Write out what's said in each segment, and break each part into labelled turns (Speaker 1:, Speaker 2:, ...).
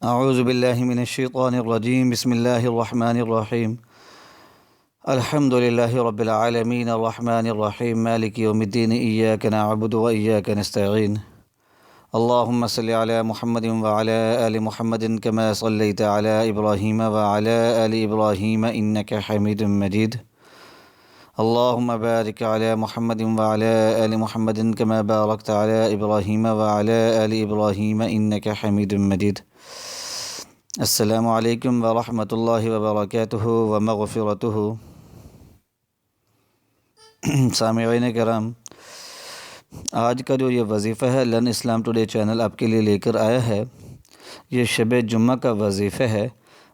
Speaker 1: اعوذ باللہ من الشیطان الرجیم بسم اللہ الرحمن الرحیم الحمد للہ رب العالمین الرحمن الرحیم مالک یوم الدین ایاک نعبد و ایاک نستعین اللہم صلی علی محمد وعلی آل محمد کما صلیت علی ابراہیم وعلی آل ابراہیم انک حمید مجید اللہم بارک علی محمد وعلی آل محمد کما بارکت علی ابراہیم وعلی آل ابراہیم انک حمید مجید۔ السلام علیکم ورحمۃ اللہ وبرکاتہ ومغفرتہ۔ سامعین کرام، آج کا جو یہ وظیفہ ہے لرن اسلام ٹوڈے چینل آپ کے لیے لے کر آیا ہے، یہ شب جمعہ کا وظیفہ ہے۔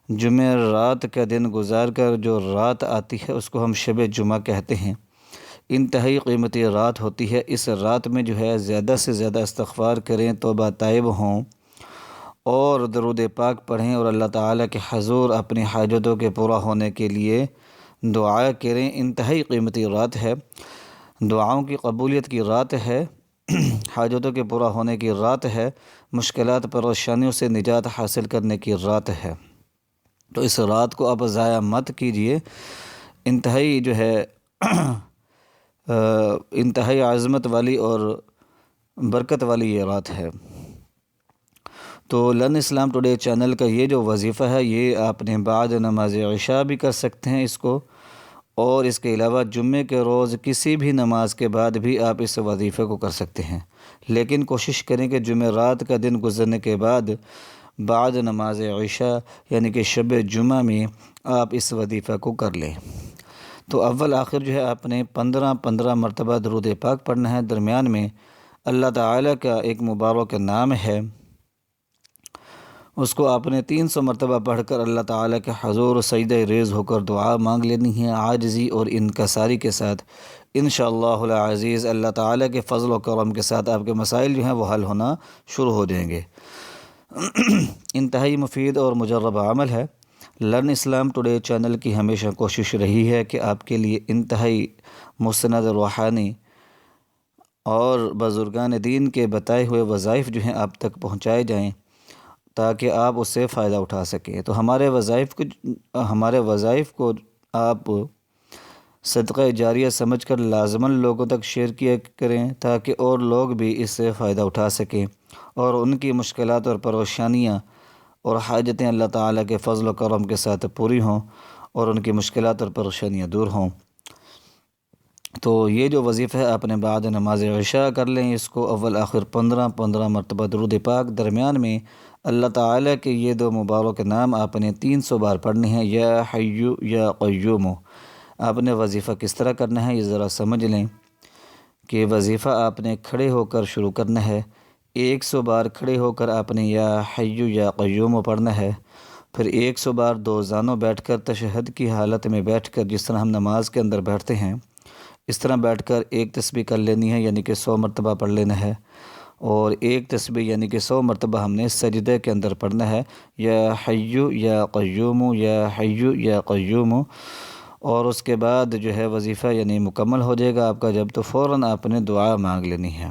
Speaker 1: جمعہ رات کا دن گزار کر جو رات آتی ہے اس کو ہم شب جمعہ کہتے ہیں۔ انتہائی قیمتی رات ہوتی ہے۔ اس رات میں جو ہے زیادہ سے زیادہ استغفار کریں، توبہ طائب ہوں اور درود پاک پڑھیں اور اللہ تعالیٰ کے حضور اپنی حاجتوں کے پورا ہونے کے لیے دعا کریں۔ انتہائی قیمتی رات ہے، دعاؤں کی قبولیت کی رات ہے، حاجتوں کے پورا ہونے کی رات ہے، مشکلات پریشانیوں سے نجات حاصل کرنے کی رات ہے۔ تو اس رات کو آپ ضائع مت کیجیے۔ انتہائی جو ہے انتہائی عظمت والی اور برکت والی یہ رات ہے۔ تو لرن اسلام ٹوڈے چینل کا یہ جو وظیفہ ہے یہ آپ نے بعد نماز عشاء بھی کر سکتے ہیں اس کو، اور اس کے علاوہ جمعے کے روز کسی بھی نماز کے بعد بھی آپ اس وظیفے کو کر سکتے ہیں، لیکن کوشش کریں کہ جمعہ رات کا دن گزرنے کے بعد بعد نماز عشاء یعنی کہ شب جمعہ میں آپ اس وظیفہ کو کر لیں۔ تو اول آخر جو ہے آپ نے 15 مرتبہ درود پاک پڑھنا ہے۔ درمیان میں اللہ تعالیٰ کا ایک مبارک نام ہے، اس کو آپ نے 300 مرتبہ پڑھ کر اللہ تعالیٰ کے حضور سجدہ ریز ہو کر دعا مانگ لینی ہے عاجزی اور انکساری کے ساتھ۔ انشاءاللہ العزیز اللہ تعالیٰ کے فضل و کرم کے ساتھ آپ کے مسائل جو ہیں وہ حل ہونا شروع ہو جائیں گے۔ انتہائی مفید اور مجرب عمل ہے۔ لرن اسلام ٹوڈے چینل کی ہمیشہ کوشش رہی ہے کہ آپ کے لیے انتہائی مستند روحانی اور بزرگان دین کے بتائے ہوئے وظائف جو ہیں آپ تک پہنچائے جائیں تاکہ آپ اس سے فائدہ اٹھا سکیں۔ تو ہمارے وظائف کو آپ صدقہ جاریہ سمجھ کر لازماً لوگوں تک شیئر کیا کریں تاکہ اور لوگ بھی اس سے فائدہ اٹھا سکیں اور ان کی مشکلات اور پریشانیاں اور حاجتیں اللہ تعالیٰ کے فضل و کرم کے ساتھ پوری ہوں اور ان کی مشکلات اور پریشانیاں دور ہوں۔ تو یہ جو وظیفہ ہے آپ نے بعد نماز عشاء کر لیں، اس کو اول آخر 15 مرتبہ درود پاک، درمیان میں اللہ تعالیٰ کے یہ دو مبارک نام آپ نے 300 بار پڑھنے ہیں، یا حیو یا قیوم۔ آپ نے وظیفہ کس طرح کرنا ہے یہ ذرا سمجھ لیں کہ وظیفہ آپ نے کھڑے ہو کر شروع کرنا ہے۔ 100 بار کھڑے ہو کر آپ نے یا حیو یا قیوم پڑھنا ہے، پھر 100 بار دو زانوں بیٹھ کر تشہد کی حالت میں بیٹھ کر جس طرح ہم نماز کے اندر بیٹھتے ہیں اس طرح بیٹھ کر ایک تسبیح کر لینی ہے، یعنی کہ 100 مرتبہ پڑھ لینا ہے، اور ایک تسبیح یعنی کہ 100 مرتبہ ہم نے سجدے کے اندر پڑھنا ہے، یا حیو یا قیوم یا حیو یا قیوم۔ اور اس کے بعد جو ہے وظیفہ یعنی مکمل ہو جائے گا آپ کا جب، تو فوراً آپ نے دعا مانگ لینی ہے۔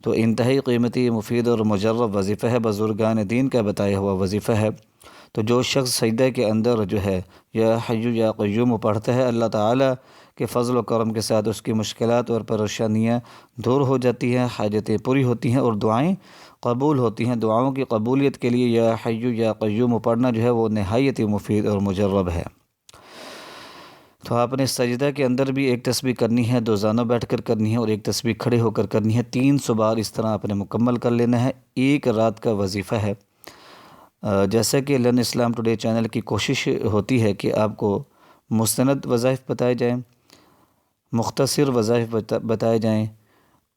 Speaker 1: تو انتہائی قیمتی مفید اور مجرب وظیفہ ہے، بزرگان دین کا بتایا ہوا وظیفہ ہے۔ تو جو شخص سجدے کے اندر جو ہے یا حیو یا قیوم پڑھتا ہے، اللہ تعالیٰ کے فضل و کرم کے ساتھ اس کی مشکلات اور پریشانیاں دور ہو جاتی ہیں، حاجتیں پوری ہوتی ہیں اور دعائیں قبول ہوتی ہیں۔ دعاؤں کی قبولیت کے لیے یا حیو یا قیوم پڑھنا جو ہے وہ نہایت ہی مفید اور مجرب ہے۔ تو آپ نے سجدہ کے اندر بھی ایک تسبیح کرنی ہے، دو زانوں بیٹھ کر کرنی ہے، اور ایک تسبیح کھڑے ہو کر کرنی ہے، 300 بار اس طرح آپ نے مکمل کر لینا ہے۔ ایک رات کا وظیفہ ہے۔ جیسا کہ لرن اسلام ٹوڈے چینل کی کوشش ہوتی ہے کہ آپ کو مستند وظائف بتائے جائیں، مختصر وظائف بتائے جائیں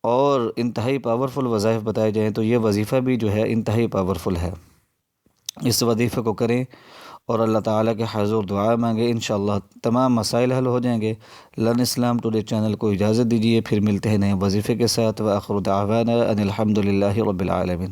Speaker 1: اور انتہائی پاورفل وظائف بتائے جائیں، تو یہ وظیفہ بھی جو ہے انتہائی پاورفل ہے۔ اس وظیفے کو کریں اور اللہ تعالیٰ کے حضور دعا مانگیں، انشاءاللہ تمام مسائل حل ہو جائیں گے۔ لرن اسلام ٹوڈے چینل کو اجازت دیجیے، پھر ملتے ہیں نئے وظیفے کے ساتھ۔ وآخر دعوانا ان الحمد للہ رب العالمین۔